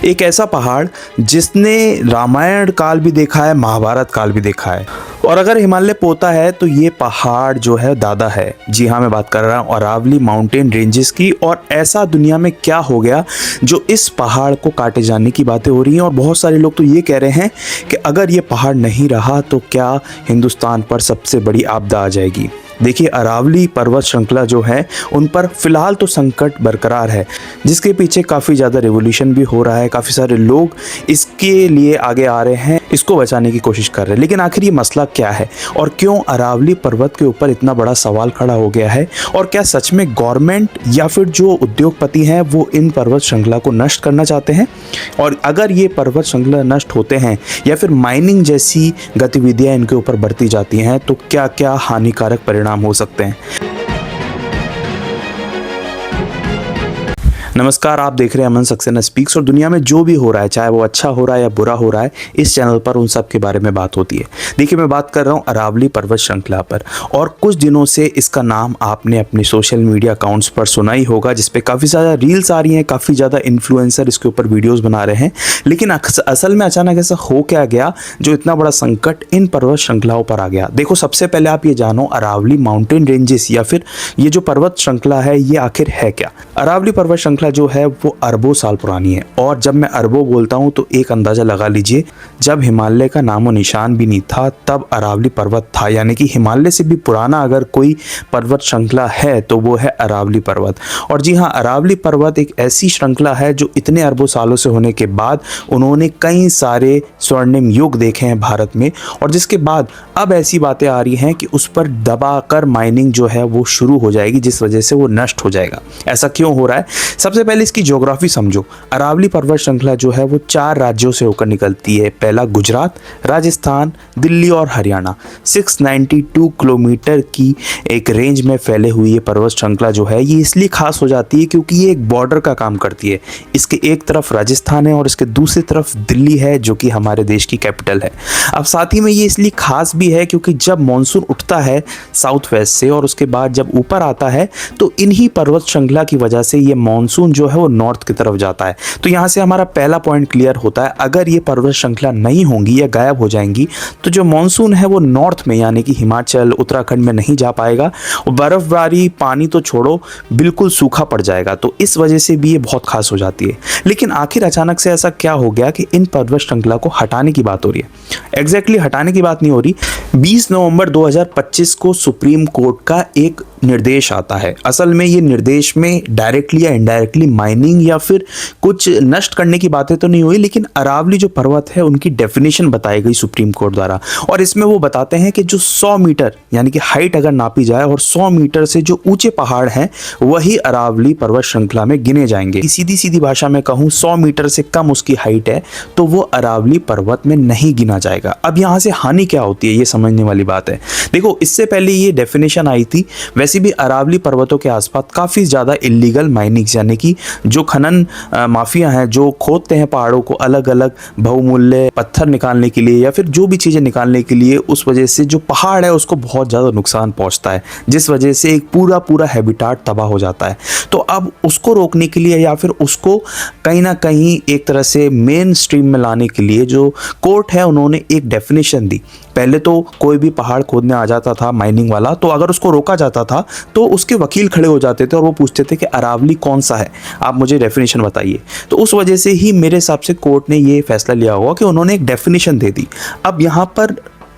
एक ऐसा पहाड़ जिसने रामायण काल भी देखा है, महाभारत काल भी देखा है। और अगर हिमालय पोता है तो ये पहाड़ जो है दादा है। जी हाँ, मैं बात कर रहा हूँ अरावली माउंटेन रेंजेस की। और ऐसा दुनिया में क्या हो गया जो इस पहाड़ को काटे जाने की बातें हो रही हैं। और बहुत सारे लोग तो ये कह रहे हैं कि अगर ये पहाड़ नहीं रहा तो क्या हिंदुस्तान पर सबसे बड़ी आपदा आ जाएगी। देखिए, अरावली पर्वत श्रृंखला जो है उन पर फिलहाल तो संकट बरकरार है, जिसके पीछे काफ़ी ज़्यादा रिवोल्यूशन भी हो रहा है। काफ़ी सारे लोग इसके लिए आगे आ रहे हैं, इसको बचाने की कोशिश कर रहे हैं। लेकिन आखिर ये मसला क्या है और क्यों अरावली पर्वत के ऊपर इतना बड़ा सवाल खड़ा हो गया है? और क्या सच में गवर्नमेंट या फिर जो उद्योगपति हैं वो इन पर्वत श्रृंखला को नष्ट करना चाहते हैं? और अगर ये पर्वत श्रृंखला नष्ट होते हैं या फिर माइनिंग जैसी गतिविधियां इनके ऊपर बढ़ती जाती हैं तो क्या क्या हानिकारक परिणाम हो सकते हैं? नमस्कार, आप देख रहे हैं अमन सक्सेना स्पीक्स। और दुनिया में जो भी हो रहा है, चाहे वो अच्छा हो रहा है या बुरा हो रहा है, इस चैनल पर उन सब के बारे में बात होती है। देखिए, मैं बात कर रहा हूँ अरावली पर्वत श्रृंखला पर। और कुछ दिनों से इसका नाम आपने अपने सोशल मीडिया अकाउंट्स पर सुना ही होगा, जिसपे काफ़ी ज़्यादा रील्स आ रही हैं, काफ़ी ज़्यादा इन्फ्लुएंसर इसके ऊपर वीडियोज़ बना रहे हैं। लेकिन असल में अचानक ऐसा हो क्या गया जो इतना बड़ा संकट इन पर्वत श्रृंखलाओं पर आ गया? देखो, सबसे पहले आप ये जानो अरावली माउंटेन रेंजेस या फिर ये जो पर्वत श्रृंखला है ये आखिर है क्या। अरावली पर्वत श्रृंखला जो है वो अरबों साल पुरानी है। और जब मैं अरबों बोलता हूँ तो एक अंदाजा लगा लीजिए, जब हिमालय का नामो निशान भी नहीं था तब अरावली पर्वत था। यानी कि हिमालय से भी पुराना अगर कोई पर्वत श्रृंखला है तो वो है अरावली पर्वत। और जी हाँ, अरावली पर्वत एक ऐसी श्रृंखला है जो इतने अरबों सालों से होने के बाद उन्होंने कई सारे स्वर्णिम युग देखे हैं भारत में। और जिसके बाद अब ऐसी बातें आ रही हैं कि उस पर दबाकर माइनिंग जो है वो शुरू हो जाएगी, जिस वजह से वो नष्ट हो जाएगा। ऐसा क्यों हो रहा है? सबसे पहले इसकी ज्योग्राफी समझो। अरावली पर्वत श्रृंखला जो है वो 4 राज्यों से होकर निकलती है। पहला गुजरात, राजस्थान, दिल्ली और हरियाणा। 692 किलोमीटर की एक रेंज में फैले हुई ये पर्वत श्रृंखला जो है ये इसलिए खास हो जाती है क्योंकि ये एक बॉर्डर का काम करती है। इसके एक तरफ राजस्थान है और इसके दूसरी तरफ दिल्ली है, जो कि हमारे देश की कैपिटल है। अब साथ ही में ये इसलिए खास भी है क्योंकि जब मानसून उठता है साउथ वेस्ट से और उसके बाद जब ऊपर आता है तो इन्हीं पर्वत श्रृंखला की वजह से ये मानसून जो है वो नॉर्थ की तरफ जाता है। तो यहाँ से हमारा पहला पॉइंट क्लियर होता है, अगर ये पर्वत श्रृंखला नहीं होंगी या गायब हो जाएंगी तो जो मानसून है वो नॉर्थ में यानी कि हिमाचल, उत्तराखंड में नहीं जा पाएगा। और बर्फबारी, पानी तो छोड़ो, बिल्कुल सूखा पड़ जाएगा। तो इस वजह से भी ये बहुत खास हो जाती है। लेकिन आखिर अचानक से ऐसा क्या हो गया कि इन पर्वत श्रृंखला को हटाने की बात हो रही है? एग्जैक्टली हटाने की बात नहीं हो रही। 20 नवंबर 2025 को सुप्रीम कोर्ट का एक निर्देश आता है। असल में ये निर्देश में डायरेक्टली या इनडायरेक्टली माइनिंग या फिर कुछ नष्ट करने की बातें तो नहीं हुई, लेकिन अरावली जो पर्वत है उनकी डेफिनेशन बताई गई सुप्रीम कोर्ट द्वारा। और इसमें वो बताते हैं कि जो 100 मीटर यानी कि हाइट अगर नापी जाए और 100 मीटर से जो ऊंचे पहाड़ हैं वही अरावली पर्वत श्रृंखला में गिने जाएंगे। सीधी सीधी भाषा में कहूँ, 100 मीटर से कम उसकी हाइट है तो वो अरावली पर्वत में नहीं गिना जाएगा। अब यहाँ से हानि क्या होती है ये समझने वाली बात है। देखो, इससे पहले ये डेफिनेशन आई थी, वैसे भी अरावली पर्वतों के आसपास काफ़ी ज़्यादा इलीगल माइनिंग यानी कि जो खनन माफिया हैं जो खोदते हैं पहाड़ों को अलग अलग बहुमूल्य पत्थर निकालने के लिए या फिर जो भी चीज़ें निकालने के लिए, उस वजह से जो पहाड़ है उसको बहुत ज़्यादा नुकसान पहुंचता है, जिस वजह से एक पूरा हैबिटाट तबाह हो जाता है। तो अब उसको रोकने के लिए या फिर उसको कहीं ना कहीं एक तरह से मेन स्ट्रीम में लाने के लिए जो कोर्ट है उन्होंने एक डेफिनेशन दी। पहले तो कोई भी पहाड़ खोदने आ जाता था माइनिंग वाला, तो अगर उसको रोका जाता था तो उसके वकील खड़े हो जाते थे और वो पूछते थे कि अरावली कौन सा है, आप मुझे डेफिनेशन बताइए। तो उस वजह से ही मेरे हिसाब से कोर्ट ने ये फैसला लिया होगा कि उन्होंने एक डेफिनेशन दे दी। अब यहाँ पर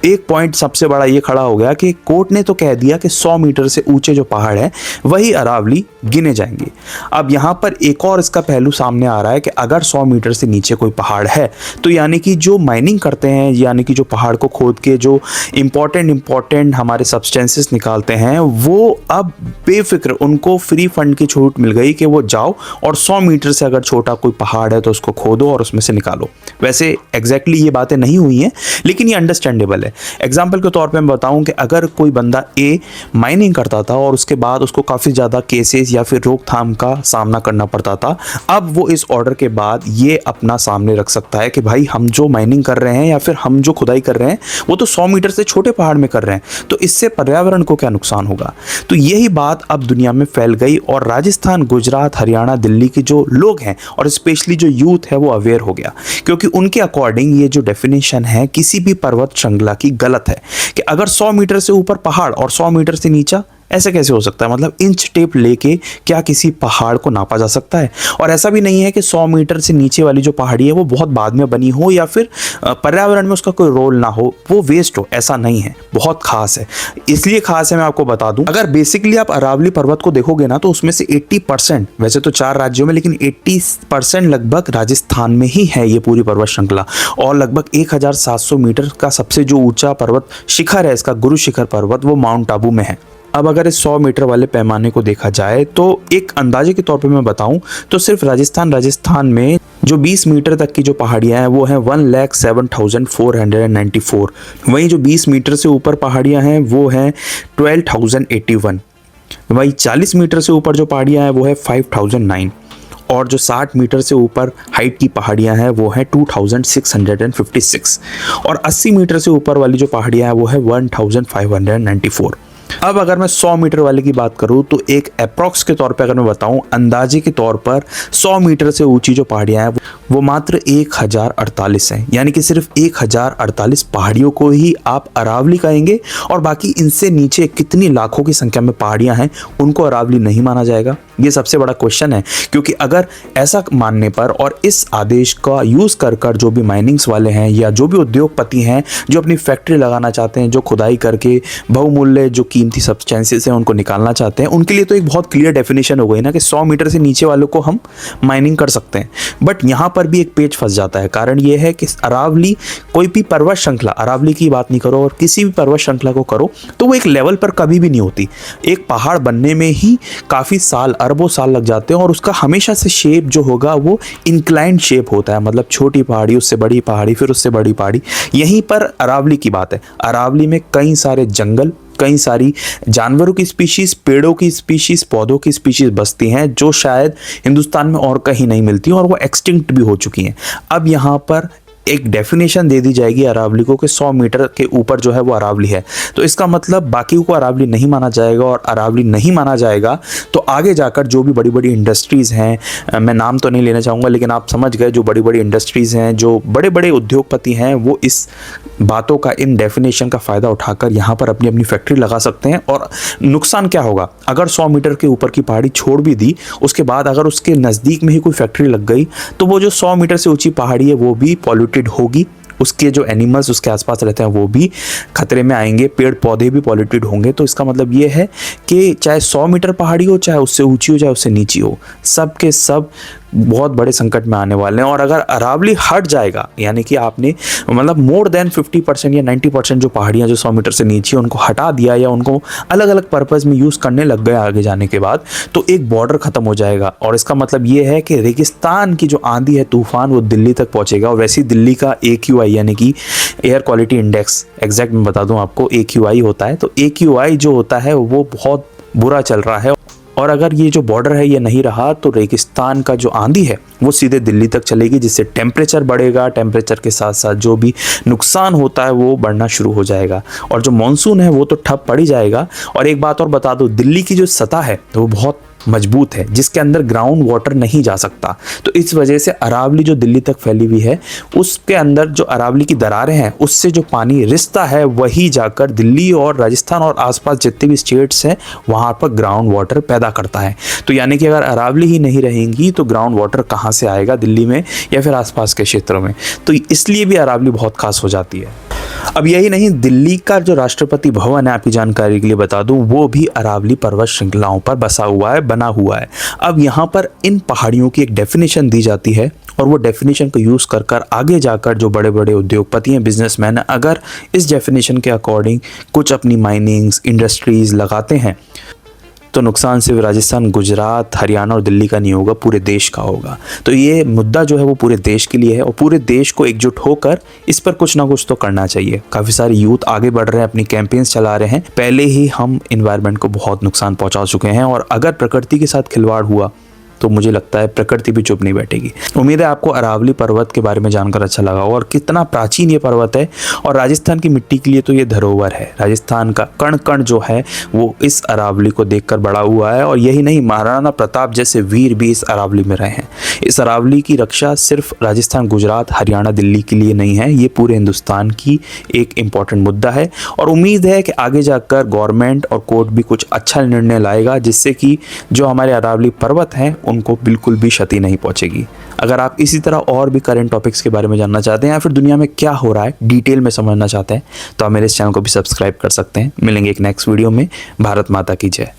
एक पॉइंट सबसे बड़ा ये खड़ा हो गया कि कोर्ट ने तो कह दिया कि 100 मीटर से ऊंचे जो पहाड़ है वही अरावली गिने जाएंगे। अब यहाँ पर एक और इसका पहलू सामने आ रहा है कि अगर 100 मीटर से नीचे कोई पहाड़ है तो यानी कि जो माइनिंग करते हैं, यानी कि जो पहाड़ को खोद के जो इम्पॉर्टेंट हमारे सब्सटेंसेस निकालते हैं, वो अब बेफिक्र उनको फ्री फंड की छूट मिल गई कि वो जाओ और 100 मीटर से अगर छोटा कोई पहाड़ है तो उसको खोदो और उसमें से निकालो। वैसे एग्जैक्टली ये बातें नहीं हुई हैं, लेकिन ये अंडरस्टैंडेबल है। एग्जाम्पल के तौर पे मैं बताऊं कि अगर कोई बंदा ए माइनिंग करता था और उसके बाद उसको काफ़ी ज़्यादा केसेस या फिर रोकथाम का सामना करना पड़ता था, अब वो इस ऑर्डर के बाद ये अपना सामने रख सकता है कि भाई हम जो माइनिंग कर रहे हैं या फिर हम जो खुदाई कर रहे हैं वो तो 100 मीटर से छोटे पहाड़ में कर रहे हैं, तो इससे पर्यावरण को क्या नुकसान होगा। तो यही बात अब दुनिया में फैल गई और राजस्थान, गुजरात, हरियाणा, दिल्ली के जो लोग हैं और स्पेशली जो यूथ है वो अवेयर हो गया, क्योंकि उनके अकॉर्डिंग ये जो डेफिनेशन है किसी भी पर्वत श्रृंखला की गलत है कि अगर 100 मीटर से ऊपर पहाड़ और 100 मीटर से नीचा, ऐसे कैसे हो सकता है। मतलब इंच टेप लेके क्या किसी पहाड़ को नापा जा सकता है। और ऐसा भी नहीं है कि 100 मीटर से नीचे वाली जो पहाड़ी है वो बहुत बाद में बनी हो या फिर पर्यावरण में उसका कोई रोल ना हो, वो वेस्ट हो, ऐसा नहीं है, बहुत खास है। इसलिए खास है, मैं आपको बता दूं, अगर बेसिकली आप अरावली पर्वत को देखोगे ना तो उसमें से 80%, वैसे तो 4 राज्यों में, लेकिन 80% लगभग राजस्थान में ही है ये पूरी पर्वत श्रृंखला। और लगभग 1700 मीटर का सबसे जो ऊंचा पर्वत शिखर है इसका, गुरु शिखर पर्वत, वो माउंट आबू में है। अब अगर इस 100 मीटर वाले पैमाने को देखा जाए तो एक अंदाजे के तौर पे मैं बताऊं तो सिर्फ राजस्थान में जो 20 मीटर तक की जो पहाड़ियां हैं वो हैं 1,07,494। वहीं जो 20 मीटर से ऊपर पहाड़ियां हैं वो हैं 12,081। वहीं 40 मीटर से ऊपर जो पहाड़ियां हैं वो है 5,009। और जो 60 मीटर से ऊपर हाइट की पहाड़ियां हैं वो हैं 2,656। और 80 मीटर से ऊपर वाली जो पहाड़ियां हैं वो है 1,594। अब अगर मैं 100 मीटर वाले की बात करूं तो एक अप्रॉक्स के तौर पे अगर मैं बताऊं, अंदाजे के तौर पर 100 मीटर से ऊंची जो पहाड़ियां हैं वो मात्र 1048 हैं। यानी कि सिर्फ 1048 पहाड़ियों को ही आप अरावली कहेंगे और बाकी इनसे नीचे कितनी लाखों की संख्या में पहाड़ियां हैं उनको अरावली नहीं माना जाएगा। ये सबसे बड़ा क्वेश्चन है, क्योंकि अगर ऐसा मानने पर और इस आदेश का यूज़ कर कर जो भी माइनिंग्स वाले हैं या जो भी उद्योगपति हैं जो अपनी फैक्ट्री लगाना चाहते हैं, जो खुदाई करके बहुमूल्य जो कीमती सब्सटेंसेस हैं उनको निकालना चाहते हैं, उनके लिए तो एक बहुत क्लियर डेफिनेशन हो गई ना कि 100 मीटर से नीचे वालों को हम माइनिंग कर सकते हैं। बट यहाँ पर भी एक पेच फंस जाता है। कारण ये है कि अरावली, कोई भी पर्वत श्रृंखला, अरावली की बात नहीं करो और किसी भी पर्वत श्रृंखला को करो तो वो एक लेवल पर कभी भी नहीं होती। एक पहाड़ बनने में ही काफ़ी साल, अरबों साल लग जाते हैं और उसका हमेशा से शेप जो होगा वो इंक्लाइंड शेप होता है। मतलब छोटी पहाड़ी, उससे बड़ी पहाड़ी, फिर उससे बड़ी पहाड़ी। यहीं पर अरावली की बात है। अरावली में कई सारे जंगल, कई सारी जानवरों की स्पीशीज, पेड़ों की स्पीशीज, पौधों की स्पीशीज बसती हैं जो शायद हिंदुस्तान में और कहीं नहीं मिलती और वो एक्सटिंक्ट भी हो चुकी हैं। अब यहाँ पर एक डेफिनेशन दे दी जाएगी अरावली को कि 100 मीटर के ऊपर जो है वो अरावली है, तो इसका मतलब बाकी को अरावली नहीं माना जाएगा। और अरावली नहीं माना जाएगा तो आगे जाकर जो भी बड़ी बड़ी इंडस्ट्रीज़ हैं, मैं नाम तो नहीं लेना चाहूँगा लेकिन आप समझ गए, जो बड़ी बड़ी इंडस्ट्रीज़ हैं, जो बड़े बड़े उद्योगपति हैं, वो इस बातों का, इन डेफिनेशन का फ़ायदा उठाकर यहाँ पर अपनी अपनी फैक्ट्री लगा सकते हैं। और नुकसान क्या होगा, अगर 100 मीटर के ऊपर की पहाड़ी छोड़ भी दी, उसके बाद अगर उसके नज़दीक में ही कोई फैक्ट्री लग गई तो वो जो 100 मीटर से ऊंची पहाड़ी है वो भी पॉल्यूटेड होगी, उसके जो एनिमल्स उसके आसपास रहते हैं वो भी खतरे में आएंगे, पेड़ पौधे भी पॉल्यूटेड होंगे। तो इसका मतलब ये है कि चाहे 100 मीटर पहाड़ी हो, चाहे उससे ऊंची हो, चाहे उससे नीची हो, सब के सब बहुत बड़े संकट में आने वाले हैं। और अगर अरावली हट जाएगा, यानी कि आपने मतलब मोर देन 50% या 90% जो पहाड़ियाँ जो 100 मीटर से नीचे उनको हटा दिया या उनको अलग अलग पर्पज़ में यूज़ करने लग गए आगे जाने के बाद, तो एक बॉर्डर ख़त्म हो जाएगा। और इसका मतलब ये है कि रेगिस्तान की जो आंधी है, तूफान, वो दिल्ली तक पहुँचेगा। और वैसे ही दिल्ली का AQI यानी कि एयर क्वालिटी इंडेक्स, एग्जैक्ट मैं बता दूँ आपको, AQI होता है, तो AQI जो होता है वो बहुत बुरा चल रहा है। और अगर ये जो बॉर्डर है ये नहीं रहा तो रेगिस्तान का जो आंधी है वो सीधे दिल्ली तक चलेगी, जिससे टेम्परेचर बढ़ेगा। टेम्परेचर के साथ साथ जो भी नुकसान होता है वो बढ़ना शुरू हो जाएगा और जो मानसून है वो तो ठप पड़ ही जाएगा। और एक बात और बता दूं, दिल्ली की जो सतह है वो बहुत मजबूत है, जिसके अंदर ग्राउंड वाटर नहीं जा सकता। तो इस वजह से अरावली जो दिल्ली तक फैली हुई है, उसके अंदर जो अरावली की दरारें हैं उससे जो पानी रिसता है वही जाकर दिल्ली और राजस्थान और आसपास जितने भी स्टेट्स हैं वहाँ पर ग्राउंड वाटर पैदा करता है। तो यानी कि अगर अरावली ही नहीं रहेंगी तो ग्राउंड वाटर कहाँ से आएगा दिल्ली में या फिर आसपास के क्षेत्रों में। तो इसलिए भी अरावली बहुत खास हो जाती है। अब यही नहीं, दिल्ली का जो राष्ट्रपति भवन है, आपकी जानकारी के लिए बता दूं, वो भी अरावली पर्वत श्रृंखलाओं पर बसा हुआ है, बना हुआ है। अब यहाँ पर इन पहाड़ियों की एक डेफिनेशन दी जाती है और वो डेफिनेशन को यूज़ कर कर आगे जाकर जो बड़े बड़े उद्योगपति हैं, बिजनेसमैन, अगर इस डेफिनेशन के अकॉर्डिंग कुछ अपनी माइनिंग्स, इंडस्ट्रीज़ लगाते हैं तो नुकसान सिर्फ राजस्थान, गुजरात, हरियाणा और दिल्ली का नहीं होगा, पूरे देश का होगा। तो ये मुद्दा जो है वो पूरे देश के लिए है और पूरे देश को एकजुट होकर इस पर कुछ ना कुछ तो करना चाहिए। काफ़ी सारे यूथ आगे बढ़ रहे हैं, अपनी कैंपेन्स चला रहे हैं। पहले ही हम इन्वायरमेंट को बहुत नुकसान पहुंचा चुके हैं और अगर प्रकृति के साथ खिलवाड़ हुआ तो मुझे लगता है प्रकृति भी चुप नहीं बैठेगी। उम्मीद है आपको अरावली पर्वत के बारे में जानकर अच्छा लगा और कितना प्राचीन ये पर्वत है और राजस्थान की मिट्टी के लिए तो ये धरोहर है। राजस्थान का कण कण जो है वो इस अरावली को देखकर बड़ा हुआ है और यही नहीं, महाराणा प्रताप जैसे वीर भी इस अरावली में रहे हैं। इस अरावली की रक्षा सिर्फ राजस्थान, गुजरात, हरियाणा, दिल्ली के लिए नहीं है, ये पूरे हिंदुस्तान की एक इम्पॉर्टेंट मुद्दा है और उम्मीद है कि आगे जाकर गवर्नमेंट और कोर्ट भी कुछ अच्छा निर्णय लाएगा जिससे कि जो हमारे अरावली पर्वत हैं उनको बिल्कुल भी क्षति नहीं पहुंचेगी। अगर आप इसी तरह और भी करंट टॉपिक्स के बारे में जानना चाहते हैं या फिर दुनिया में क्या हो रहा है डिटेल में समझना चाहते हैं तो आप मेरे इस चैनल को भी सब्सक्राइब कर सकते हैं। मिलेंगे एक नेक्स्ट वीडियो में। भारत माता की जय।